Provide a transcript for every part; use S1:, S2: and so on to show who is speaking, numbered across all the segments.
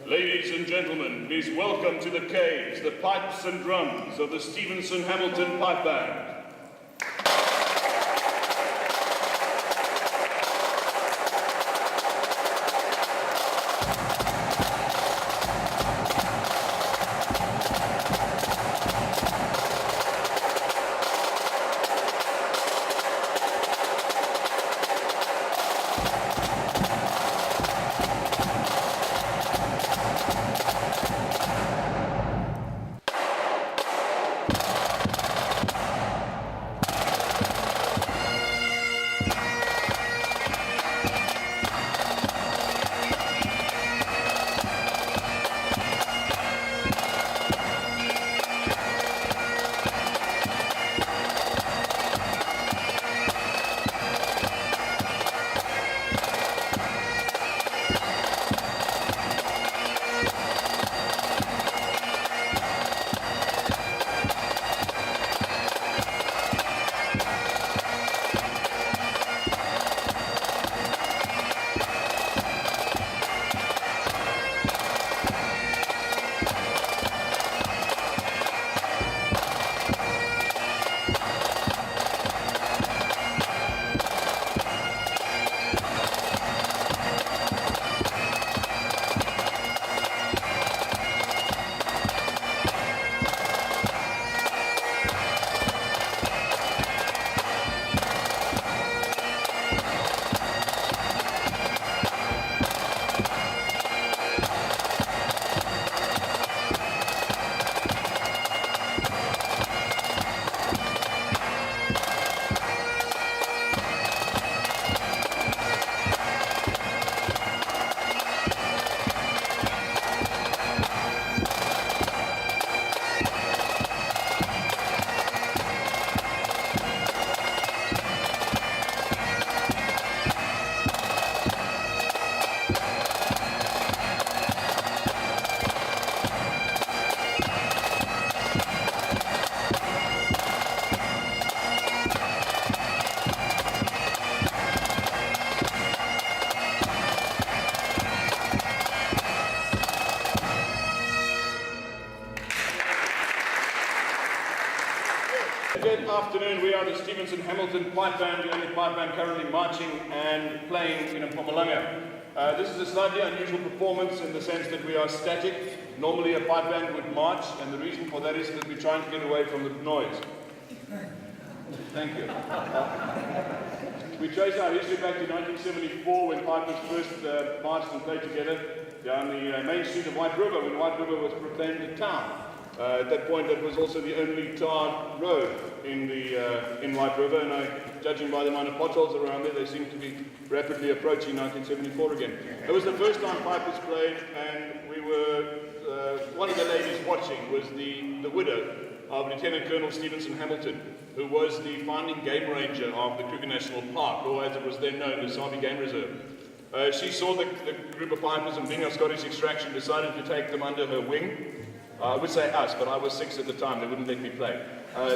S1: Ladies and gentlemen, please welcome to the caves the pipes and drums of the Stevenson-Hamilton Pipe Band. Good afternoon. We are the Stevenson-Hamilton Pipe Band, the only pipe band currently marching and playing in Mpumalanga. This is a slightly unusual performance in the sense that we are static. Normally a pipe band would march, and the reason for that is that we're trying to get away from the noise. Thank you. We trace our history back to 1974 when pipers first marched and played together down the main street of White River, when White River was proclaimed a town. At that point, that was also the only tarred road in White River, and judging by the amount of potholes around there, they seem to be rapidly approaching 1974 again. It was the first time pipers played, and we were, one of the ladies watching was the widow of Lieutenant Colonel Stevenson-Hamilton, who was the founding game ranger of the Kruger National Park, or as it was then known, the Sabi Game Reserve. She saw the group of pipers, and being of Scottish extraction, decided to take them under her wing. I would say us, but I was 6 at the time, they wouldn't let me play.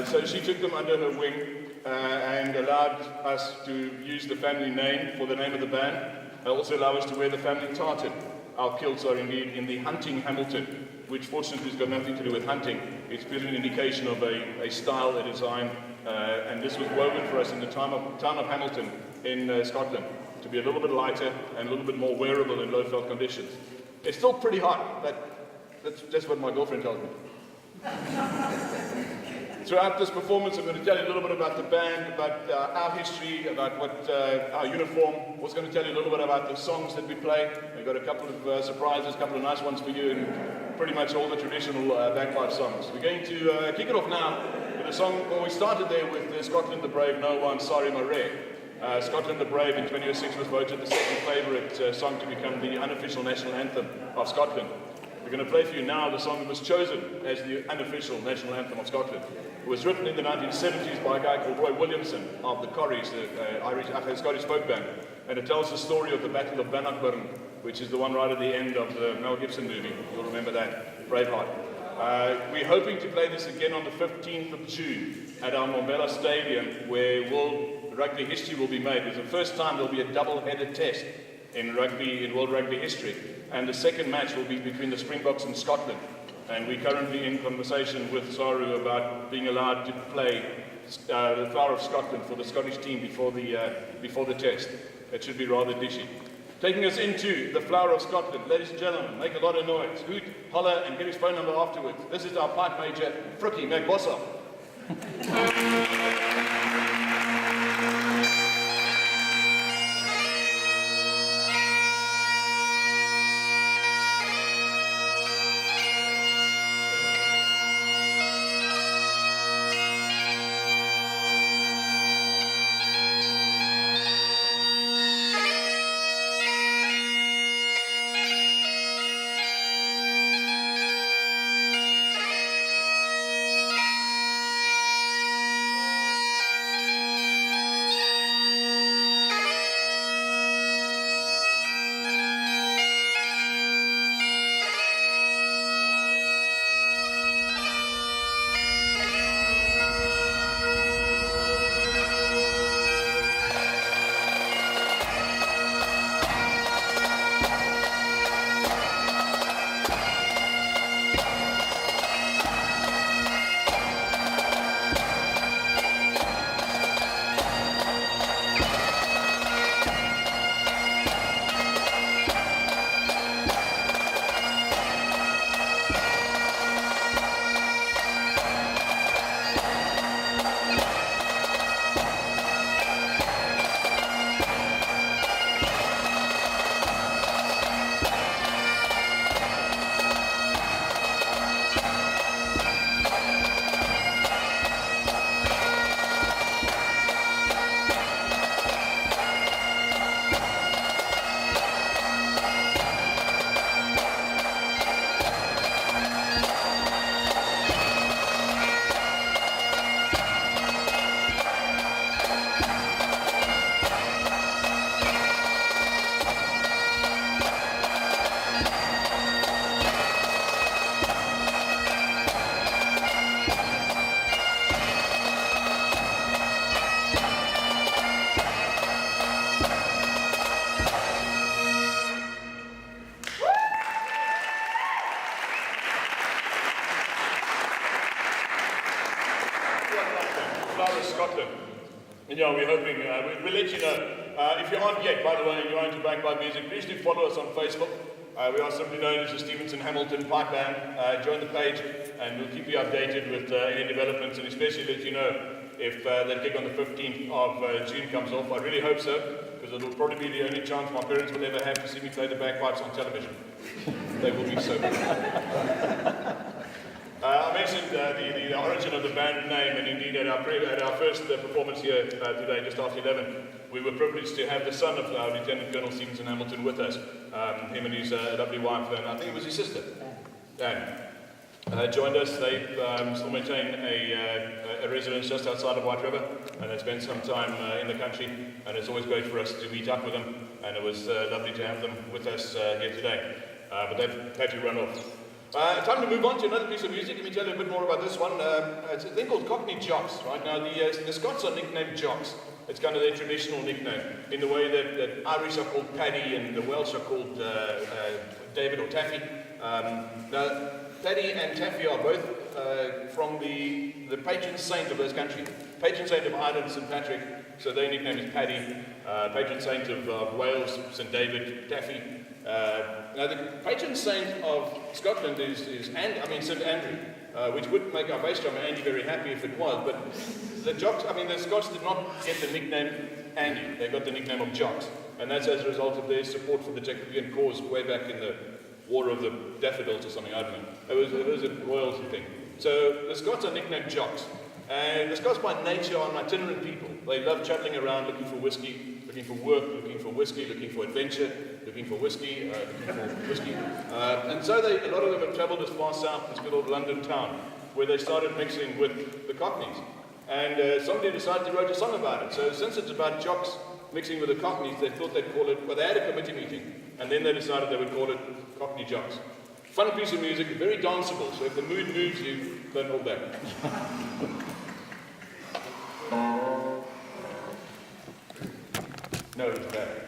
S1: So she took them under her wing and allowed us to use the family name for the name of the band, and also allow us to wear the family tartan. Our kilts are indeed in the hunting Hamilton, which fortunately has got nothing to do with hunting. It's purely an indication of a style, a design, and this was woven for us in the town of Hamilton in Scotland, to be a little bit lighter and a little bit more wearable in low-felt conditions. It's still pretty hot, but that's what my girlfriend tells me. Throughout this performance, I'm going to tell you a little bit about the band, about our history, about what our uniform. I'm also going to tell you a little bit about the songs that we play. We've got a couple of surprises, a couple of nice ones for you, and pretty much all the traditional bagpipe songs. We're going to kick it off now with a song. Well, we started there with Scotland the Brave, No One, Sorry Mare. Scotland the Brave in 2006 was voted the second favourite song to become the unofficial national anthem of Scotland. We're going to play for you now the song that was chosen as the unofficial national anthem of Scotland. It was written in the 1970s by a guy called Roy Williamson of the Corries, the Scottish folk band, and it tells the story of the Battle of Bannockburn, which is the one right at the end of the Mel Gibson movie. You'll remember that, Braveheart. We're hoping to play this again on the 15th of June at our Mbombela Stadium, where rugby history will be made. It's the first time there'll be a double-headed test in World Rugby history. and the second match will be between the Springboks and Scotland. And we're currently in conversation with Saru about being allowed to play the Flower of Scotland for the Scottish team before the test. It should be rather dishy. Taking us into the Flower of Scotland, ladies and gentlemen, make a lot of noise. Hoot, holler, and get his phone number afterwards. This is our pipe major, Frikkie Makeba. Scotland. And yeah, we're hoping, we'll let you know. If you aren't yet, by the way, and you're into Bagpipe music, please do follow us on Facebook. We are simply known as the Stevenson-Hamilton Pipe Band. Join the page and we'll keep you updated with any developments, and especially let you know if that gig on the 15th of June comes off. I really hope so, because it'll probably be the only chance my parents will ever have to see me play the bagpipes on television. They will be so good. I mentioned the origin of the band name, and indeed at our first performance here today, just after 11, we were privileged to have the son of Lieutenant Colonel Stevenson-Hamilton with us, him and his lovely wife, and I think it was his sister, Dan, joined us. They still maintain a residence just outside of White River, and they spent some time in the country, and it's always great for us to meet up with them, and it was lovely to have them with us here today, but they've had to run off. Time to move on to another piece of music. Let me tell you a bit more about this one. It's a thing called Cockney Jocks. Right now, the Scots are nicknamed Jocks. It's kind of their traditional nickname, in the way that Irish are called Paddy and the Welsh are called David or Taffy. Now, Paddy and Taffy are both from the patron saint of those countries. Patron saint of Ireland, St. Patrick, so their nickname is Paddy. Patron saint of Wales, St. David, Taffy. Now, the patron saint of Scotland is St. Andrew, which would make our bass drummer Andy very happy if it was, but the Scots did not get the nickname Andy, they got the nickname of Jocks, and that's as a result of their support for the Jacobean cause way back in the War of the Daffodils or something, I don't know. It was a royalty thing. So the Scots are nicknamed Jocks, and the Scots by nature are an itinerant people. They love travelling around looking for whiskey, looking for work, looking for whiskey, looking for adventure, looking for whiskey, and so a lot of them have travelled as far south as good old London town, where they started mixing with the Cockneys. And somebody decided to write a song about it. So since it's about Jocks mixing with the Cockneys, they thought they'd call it, well, they had a committee meeting, and then they decided they would call it Cockney Jocks. Fun piece of music, very danceable, so if the mood moves you, don't hold back. No, it's bad.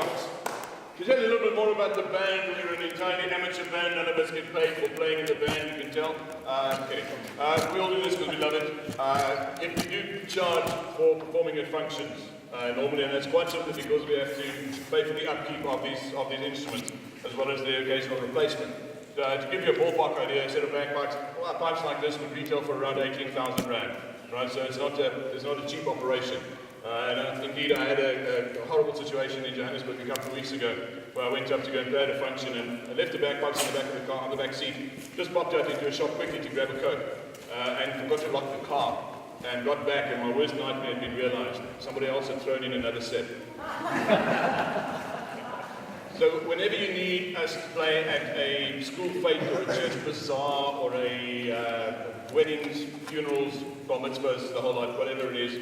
S1: shots. To tell you a little bit more about the band, we're an entirely amateur band. None of us get paid for playing in the band, you can tell. We all do this because we love it. If we do charge for performing at functions, normally, and that's quite simply because we have to pay for the upkeep of these instruments, as well as the occasional replacement. To give you a ballpark idea, a set of bagpipes, pipes like this would retail for around 18,000 rand. Right, so it's not a cheap operation. And indeed, I had a horrible situation in Johannesburg a couple of weeks ago, where I went up to go and play at a function, and I left the bagpipes in the back of the car, on the back seat. Just popped out into a shop quickly to grab a Coke, and forgot to lock the car. And got back, and my worst nightmare had been realized. Somebody else had thrown in another set. So whenever you need us to play at a school fete or a church bazaar or a weddings, funerals, bar mitzvahs, the whole lot, whatever it is,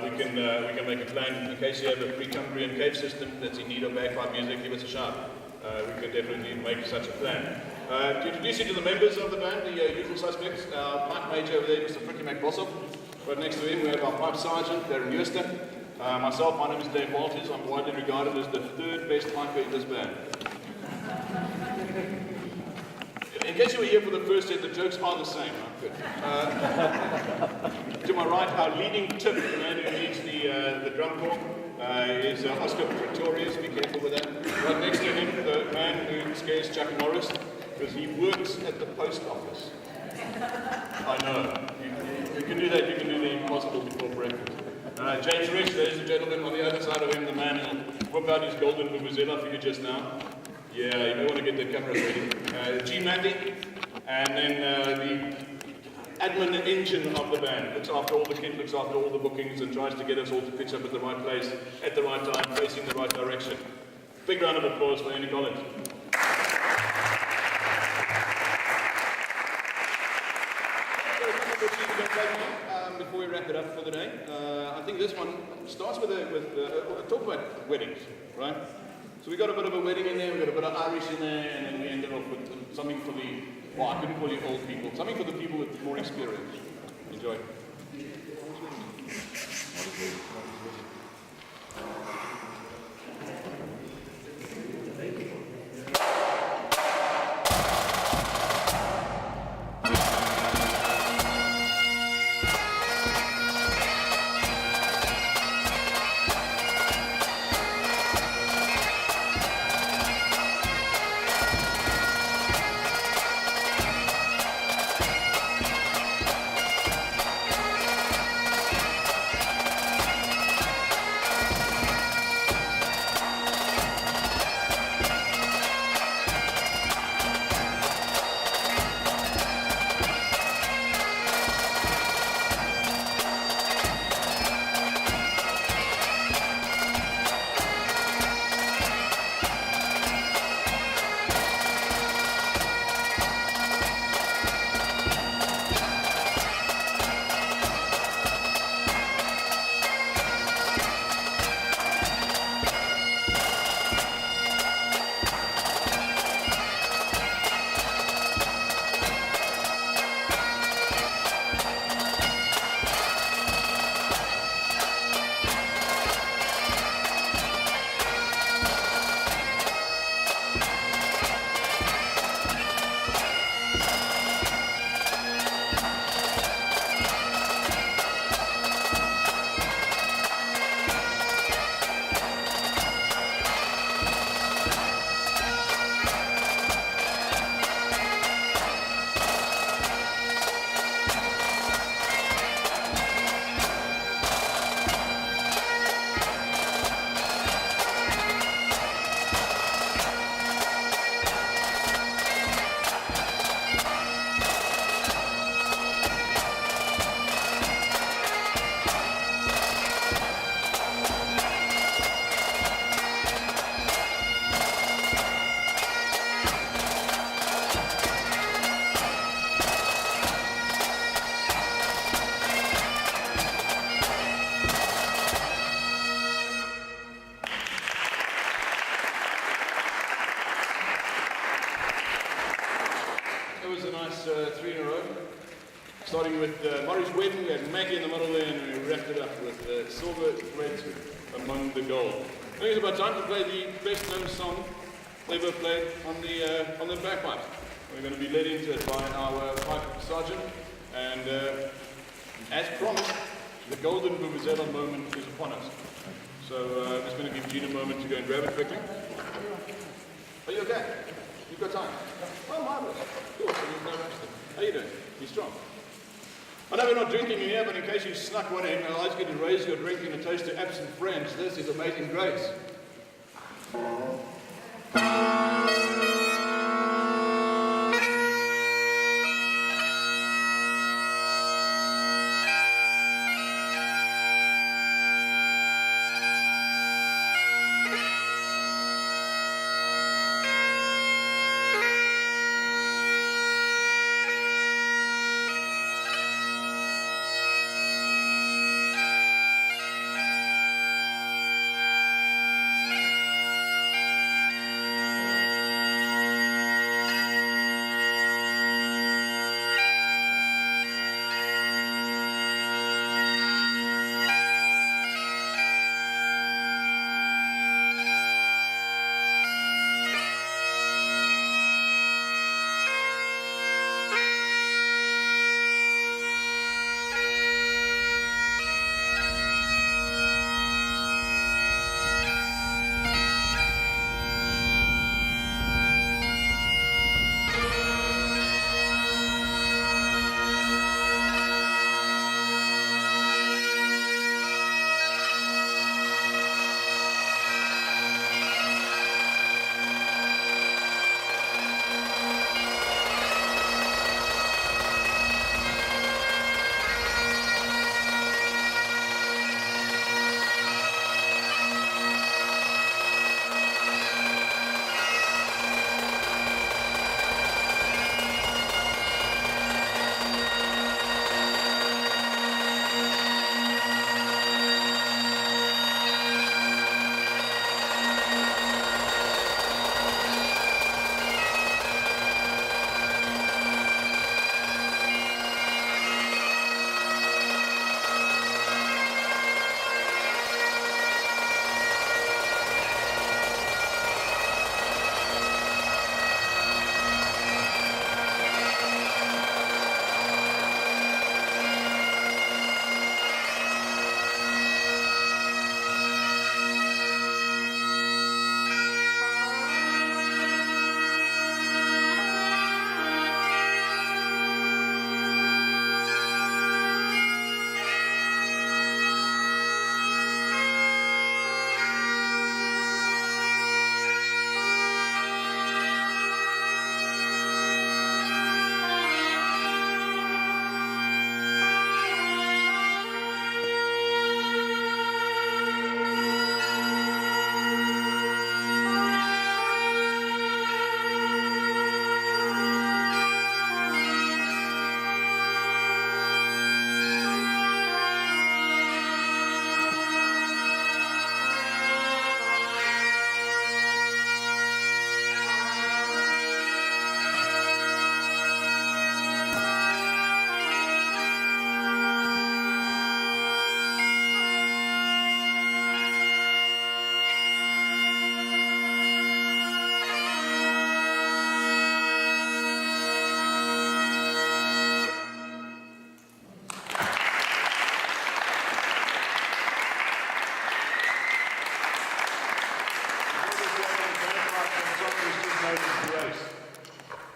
S1: we can make a plan. In case you have a Precambrian cave system that's in need of bagpipe music, give us a shout. We can definitely make such a plan. To introduce you to the members of the band, the usual suspects, our pipe major over there, Mr. Miriam Makeba Hall. Right next to him we have our pipe sergeant, Darren Jooster. Myself, my name is Dave Walters. I'm widely regarded as the third best piper in this band. In case you were here for the first set, the jokes are the same. Good. To my right, our leading tip, the man who leads the drum corps, is Oscar Pretorius. Be careful with that. Right next to him, the man who scares Chuck Norris, because he works at the post office. I know. You can do that. You can do the impossible before breakfast. James Rich, ladies and gentlemen, on the other side of him, the man who'll whip out his golden vuvuzela for you just now. Yeah, you may want to get the camera ready. G. Matty, and then the admin engine of the band. Looks after all the kit, looks after all the bookings, and tries to get us all to pitch up at the right place, at the right time, facing the right direction. Big round of applause for Andy Collins. Before we wrap it up for the day, I think this one starts with talk about weddings, right? So we got a bit of a wedding in there, we got a bit of Irish in there, and then we ended off with something for the, well, I couldn't call you old people, something for the people with more experience. Enjoy. Three in a row. Starting with Murray's Wedding, we had Maggie in the middle there, and we wrapped it up with silver threads among the gold. I think it's about time to play the best known song ever played on the bagpipe. We're going to be led into it by our pipe sergeant, and as promised, the golden vuvuzela moment is upon us. So I'm just going to give Gene a moment to go and grab it quickly. Are you okay? You've got time? Oh, marvelous. Cool, so there's no rush then. How are you doing? You strong? I know we're not drinking in here, but in case you snuck one in, I'd like you to raise your drink in a toast to absent friends. This is Amazing Grace.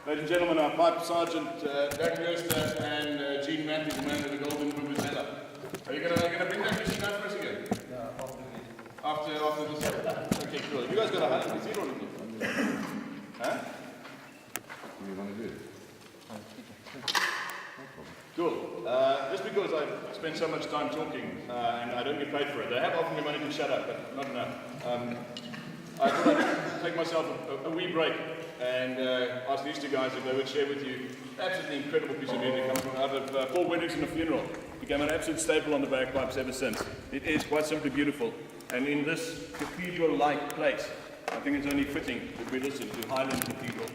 S1: Ladies and gentlemen, our pipe sergeant, Darren Gerster, and Gene Matthews, the man with the golden vuvuzela. Are you gonna bring that machine out for us again? Yeah, after this. Okay, cool. You guys got a high seat on it? Huh?
S2: What do you want to do?
S1: Cool. Just because I spend so much time talking and I don't get paid for it, they have often reminded me to shut up, but not enough. I thought I'd take myself a wee break and ask these two guys if they would share with you absolutely incredible piece of music coming from out of 4 weddings and a funeral. Became an absolute staple on the bagpipes ever since. It is quite simply beautiful, and in this cathedral-like place, I think it's only fitting that we listen to Highland Cathedral.